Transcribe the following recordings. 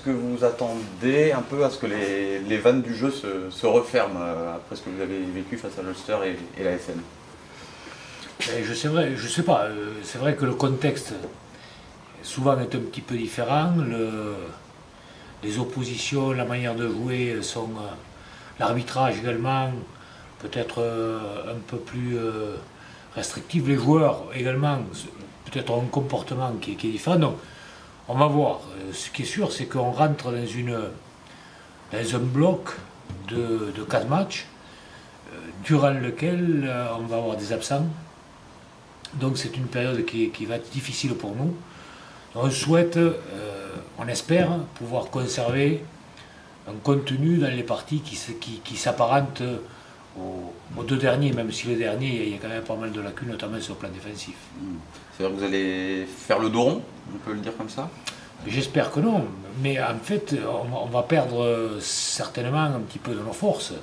Est-ce que vous attendez un peu à ce que les vannes du jeu se referment après ce que vous avez vécu face à l'Ulster et la SN? Je sais pas, c'est vrai que le contexte souvent est un petit peu différent, les oppositions, la manière de jouer sont, l'arbitrage également, peut-être un peu plus restrictif, les joueurs également, peut-être ont un comportement qui est différent. Donc, on va voir. Ce qui est sûr, c'est qu'on rentre dans un bloc de 4 matchs, durant lequel on va avoir des absents. Donc c'est une période qui va être difficile pour nous. On souhaite, on espère pouvoir conserver un contenu dans les parties qui s'apparentent aux 2 derniers, même si le dernier, il y a quand même pas mal de lacunes, notamment sur le plan défensif. C'est-à-dire que vous allez faire le dos rond, on peut le dire comme ça? J'espère que non, mais en fait, on va perdre certainement un petit peu de nos forces,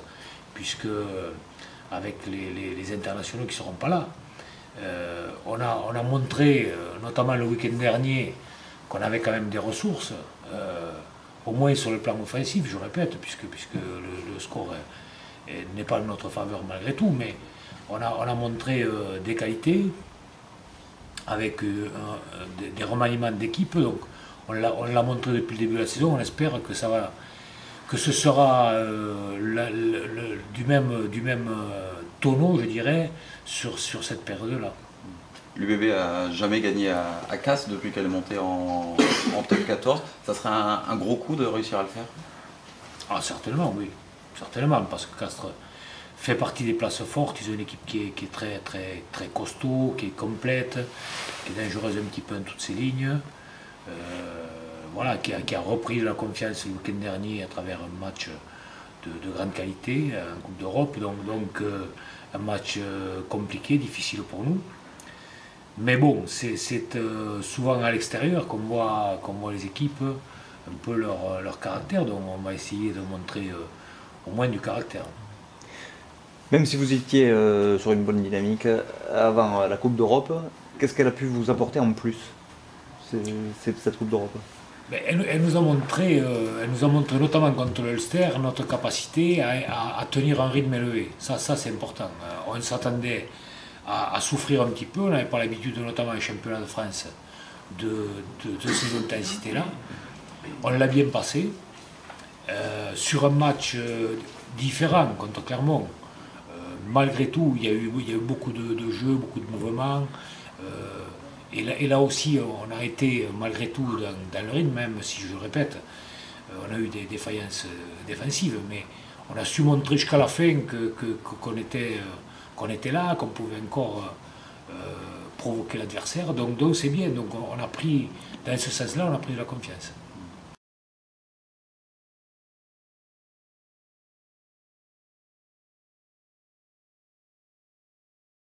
puisque avec les internationaux qui ne seront pas là, on a montré, notamment le week-end dernier, qu'on avait quand même des ressources, au moins sur le plan offensif, je répète, puisque le score n'est pas en notre faveur malgré tout, mais on a montré des qualités avec des remaniements d'équipe. Donc on l'a montré depuis le début de la saison, on espère que ce sera du même tonneau, je dirais, sur cette période-là. L'UBB a jamais gagné à Castres depuis qu'elle est montée en top 14. Ça serait un gros coup de réussir à le faire? Ah, certainement, oui. Certainement, parce que Castres fait partie des places fortes. Ils ont une équipe qui est très, très, très costaud, qui est complète, qui est dangereuse un petit peu en toutes ses lignes. Voilà, qui a repris la confiance le week-end dernier à travers un match de grande qualité, en Coupe d'Europe. Donc un match compliqué, difficile pour nous. Mais bon, c'est souvent à l'extérieur qu'on voit les équipes, un peu leur caractère. Donc on va essayer de montrer au moins du caractère. Même si vous étiez sur une bonne dynamique avant la Coupe d'Europe, qu'est-ce qu'elle a pu vous apporter en plus, cette Coupe d'Europe? Elle nous a montré notamment contre l'Ulster notre capacité à tenir un rythme élevé. Ça c'est important. On s'attendait à souffrir un petit peu, on n'avait pas l'habitude, notamment en championnat de France, de ces intensités-là. On l'a bien passé. Sur un match différent contre Clermont, malgré tout, il y a eu beaucoup de jeux, beaucoup de mouvements. Et là aussi, on a été malgré tout dans le rythme, même si je le répète, on a eu des défaillances défensives, mais on a su montrer jusqu'à la fin qu'on était là, qu'on pouvait encore provoquer l'adversaire. Donc c'est bien. Donc on a pris, dans ce sens-là, on a pris de la confiance.